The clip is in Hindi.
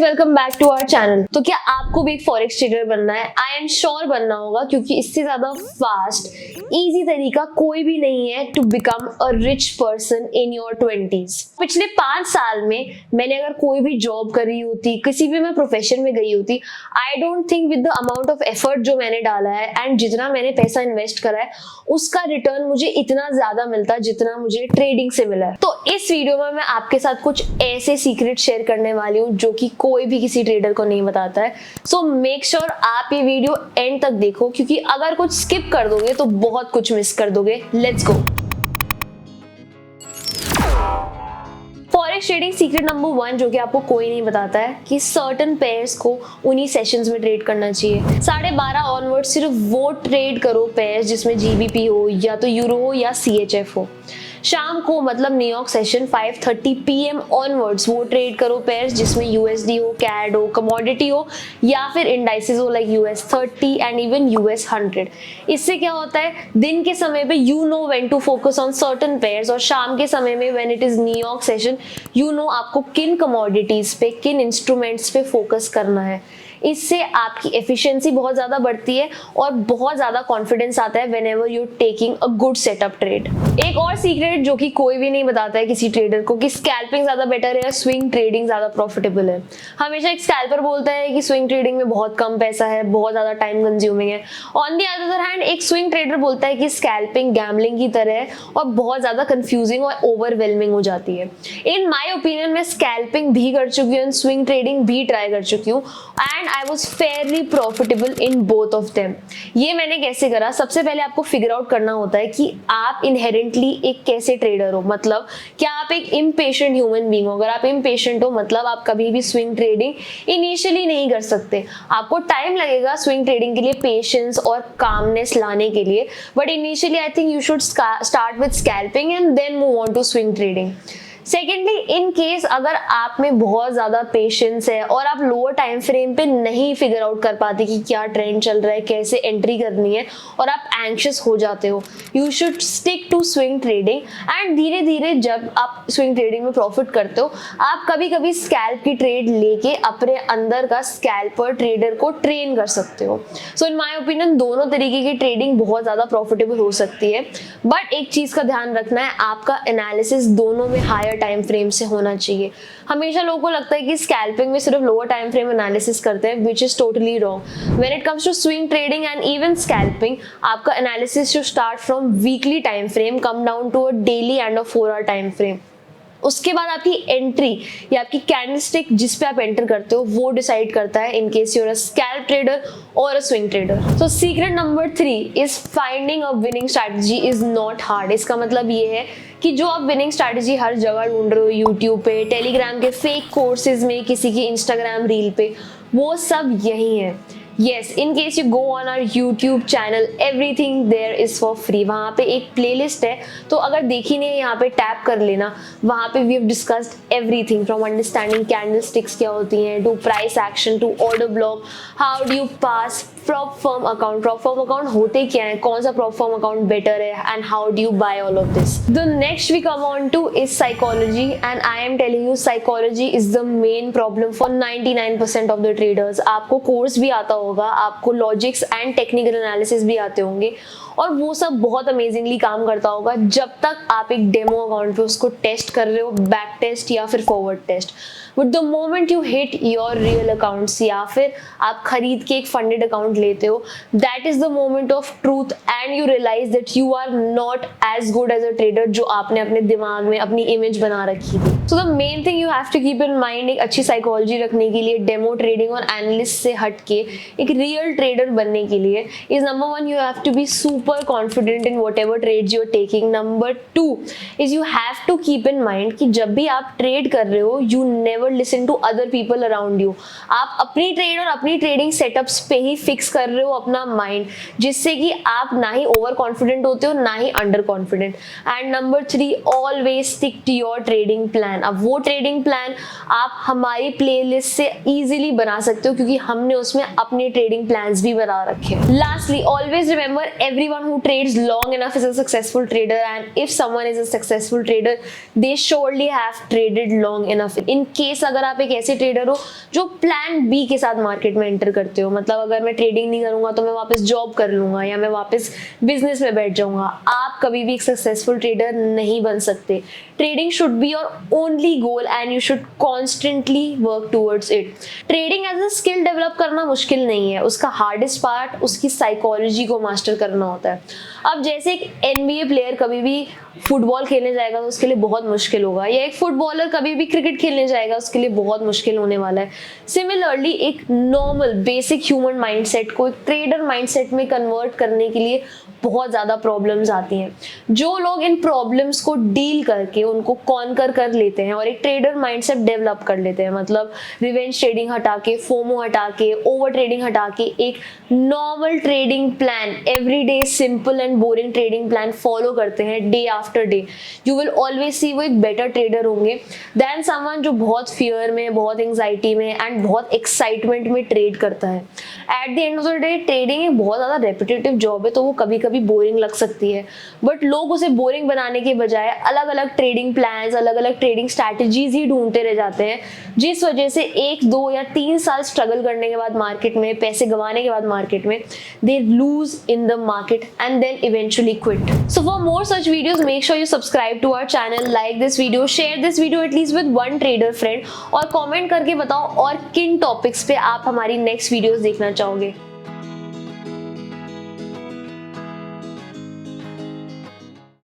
Welcome back to our channel. तो क्या आपको भी एक फॉरेक्स ट्रेडर बनना है? आई एम श्योर बनना होगा, क्योंकि इससे ज्यादा फास्ट इजी तरीका कोई भी नहीं है to become a rich person in your 20s। पिछले 5 साल में मैंने अगर कोई भी जॉब करी होती, किसी भी मैं प्रोफेशन में गई होती, I don't think with the amount of effort जो मैंने डाला है एंड जितना मैंने पैसा इन्वेस्ट करा है, उसका रिटर्न मुझे इतना ज्यादा मिलता जितना मुझे ट्रेडिंग से मिला है। तो इस वीडियो में मैं आपके साथ कुछ ऐसे सीक्रेट शेयर करने वाली हूँ जो कि कोई भी किसी ट्रेडर को नहीं बताता है। सो मेक श्योर आप ये वीडियो एंड तक देखो, क्योंकि अगर कुछ स्किप कर दोगे तो बहुत कुछ मिस कर दोगे। Let's go. Forex trading secret number 1 जो कि आपको कोई नहीं बताता है कि सर्टन पेयर्स को उन्हीं सेशंस में ट्रेड करना चाहिए। 12:30 ऑनवर्ड सिर्फ वो ट्रेड करो पेयर्स जिसमें जीबीपी हो, या तो यूरो हो या सीएचएफ हो। शाम को मतलब न्यूयॉर्क सेशन 5:30 PM ऑनवर्ड्स वो ट्रेड करो पेयर्स जिसमें यूएसडी हो, कैड हो, कमोडिटी हो, या फिर इंडाइसेस हो like US 30 and even US 100। इससे क्या होता है, दिन के समय पे you know when to focus on certain pairs, और शाम के समय में when it is New York session you know आपको किन कमोडिटीज पे, किन इंस्ट्रूमेंट्स पे फोकस करना है। इससे आपकी एफिशिएंसी बहुत ज्यादा बढ़ती है और बहुत ज्यादा कॉन्फिडेंस आता है whenever you taking a good setup trade. एक और सीक्रेट जो कि कोई भी नहीं बताता है किसी ट्रेडर को, कि स्कैल्पिंग ज्यादा बेटर है या स्विंग ट्रेडिंग ज्यादा प्रॉफिटेबल है। हमेशा एक स्कैल्पर बोलता है कि स्विंग ट्रेडिंग में बहुत कम पैसा है, बहुत ज्यादा टाइम कंज्यूमिंग है। ऑन द अदर हैंड एक स्विंग ट्रेडर बोलता है कि स्कैल्पिंग गैम्बलिंग की तरह है और बहुत ज्यादा कंफ्यूजिंग और ओवरवेलमिंग हो जाती है। इन माय ओपिनियन मैं स्कैल्पिंग भी कर चुकी हूँ, स्विंग ट्रेडिंग भी ट्राई कर चुकी हूँ and I was Fairlie profitable in both of them. ये मैंने कैसे करा? सबसे पहले आपको फिगर आउट करना होता है कि आप इनहेरेंटली एक कैसे ट्रेडर हो। मतलब क्या आप एक इम्पेशेंट ह्यूमन बीइंग हो? अगर आप इम्पेशेंट हो मतलब आप कभी भी स्विंग ट्रेडिंग इनिशियली नहीं कर सकते। आपको टाइम लगेगा स्विंग ट्रेडिंग के लिए पेशेंस और कामनेस लाने के लिए, but initially I think you should start with scalping and then move on to swing trading. Secondly, in case अगर आप में बहुत ज्यादा पेशेंस है और आप लोअर टाइम फ्रेम पे नहीं फिगर आउट कर पाते कि क्या ट्रेंड चल रहा है, कैसे एंट्री करनी है, और आप एंग्शियस हो जाते हो, you should stick to swing trading and धीरे धीरे जब आप स्विंग ट्रेडिंग में प्रॉफिट करते हो, आप कभी कभी स्कैल्प की ट्रेड लेके अपने अंदर का स्कैल्पर ट्रेडर को ट्रेन कर सकते हो। सो इन माय ओपिनियन दोनों तरीके की ट्रेडिंग बहुत ज्यादा प्रॉफिटेबल हो सकती है, बट एक चीज का ध्यान रखना है, आपका एनालिसिस दोनों में हायर टाइम फ्रेम से होना चाहिए। हमेशा लोगों को लगता है कि स्कैल्पिंग में सिर्फ लोअर टाइम फ्रेम एनालिसिस करते हैं, which is totally wrong. When it comes to swing trading and even scalping, आपका analysis should start from weekly time frame, come down to a daily and a 4 hour time frame. उसके बाद आपकी एंट्री या आपकी कैंडलस्टिक जिस पे आप एंटर करते हो वो डिसाइड करता है in case you're a scalp trader or a swing trader. So secret number 3 is finding a winning strategy is not hard. इसका मतलब ये है कि जो आप विनिंग स्ट्रैटेजी हर जगह ढूंढ रहे हो, यूट्यूब पे, टेलीग्राम के फेक कोर्सेज में, किसी की इंस्टाग्राम रील पे, वो सब यही है। Yes, in case you go on our YouTube channel, everything there is for free. वहाँ पे एक प्लेलिस्ट है, तो अगर देखी नहीं यहाँ पे टैप कर लेना। वहाँ पे we have discussed everything from understanding candlesticks क्या होती हैं, to price action, to order block, how do you pass prop firm account, prop firm account होते क्या है, कौन सा prop firm account better है, and how do you buy all of this. The next we come on to is psychology, and I am telling you psychology is the main problem for 99% of the traders. आपको कोर्स भी आता होगा, आपको लॉजिक्स एंड टेक्निकल एनालिसिस भी आते होंगे, और वो सब बहुत अमेजिंगली काम करता होगा जब तक आप एक डेमो अकाउंट पे उसको टेस्ट कर रहे हो, बैक टेस्ट या फिर forward test. But the moment you hit your real accounts या फिर आप खरीद के एक फंडेड अकाउंट लेते हो, that is the moment of truth and you realise that you are not as good as a trader जो आपने अपने दिमाग में अपनी इमेज बना रखी थी। So the main thing you have to keep in mind, एक अच्छी साइकोलॉजी रखने के लिए, डेमो ट्रेडिंग और एनालिस्ट से हट के एक रियल ट्रेडर बनने के लिए, is number 1 you have to be super confident in whatever trades you are taking. Number 2 is you have to keep in mind कि जब भी आप ट्रेड कर रहे हो, you never listen to other people around you. आप अपनी ट्रेड और अपनी ट्रेडिंग सेटअप्स पे ही फिक्स कर रहे हो अपना माइंड, जिससे कि आप ना ही ओवर कॉन्फिडेंट होते हो ना ही under confident. And number 3, always stick to your trading plan. अब वो ट्रेडिंग प्लान आप हमारी प्लेलिस्ट से इजीली बना सकते हो, क्योंकि हमने उसमें अपने ट्रेडिंग प्लान्स भी बना रखे हैं। Lastly, always remember everyone who trades long enough is a successful trader, and if someone is a successful trader, they surely have traded long enough. In case case अगर आप एक ऐसे ट्रेडर हो जो प्लान बी के साथ मार्केट में एंटर करते हो, मतलब अगर मैं ट्रेडिंग नहीं करूंगा तो मैं वापस जॉब कर लूंगा या मैं वापस बिजनेस में बैठ जाऊंगा, आप कभी भी एक सक्सेसफुल ट्रेडर नहीं बन सकते। Trading should be your only goal and you should constantly work towards it. Trading as a skill develop करना मुश्किल नहीं है, उसका हार्डेस्ट पार्ट उसकी साइकोलॉजी को मास्टर करना होता है। अब जैसे एक NBA प्लेयर कभी भी फुटबॉल खेलने जाएगा तो उसके लिए बहुत मुश्किल होगा, या एक फुटबॉलर कभी भी क्रिकेट खेलने जाएगा उसके लिए बहुत मुश्किल होने वाला है। सिमिलरली एक नॉर्मल बेसिक ह्यूमन माइंडसेट को एक ट्रेडर माइंडसेट में कन्वर्ट करने के लिए बहुत ज़्यादा प्रॉब्लम्स आती हैं। जो लोग इन प्रॉब्लम्स को डील करके उनको कॉन्कर कर लेते हैं और एक ट्रेडर माइंडसेट डेवलप कर लेते हैं, मतलब रिवेंज ट्रेडिंग हटा के, फोमो हटा के, ओवर ट्रेडिंग हटा के एक normal trading plan, everyday simple and boring trading plan follow करते हैं day after day, you will always see वो एक बेटर ट्रेडर होंगे देन समवन जो बहुत फियर में, बहुत एंग्जाइटी में एंड बहुत एक्साइटमेंट में ट्रेड करता है। At the end of the day trading एक बहुत ज़्यादा रेपिटेटिव जॉब है, तो वो कभी कभी बोरिंग लग सकती है, बट लोग उसे बोरिंग बनाने के बजाय अलग अलग ट्रेडिंग प्लान्स, अलग अलग ट्रेडिंग स्ट्रैटेजीज ही ढूंढते रह जाते हैं, जिस वजह से 1, 2 या 3 साल स्ट्रगल करने के बाद मार्केट में, पैसे गंवाने के बाद मार्केट में, they lose in the market and then eventually quit. So for more such videos, make sure you subscribe to our channel, like this video, share this video at least with one trader friend और comment करके बताओ और किन टॉपिक्स पे आप हमारी नेक्स्ट वीडियोस देखना चाहोगे।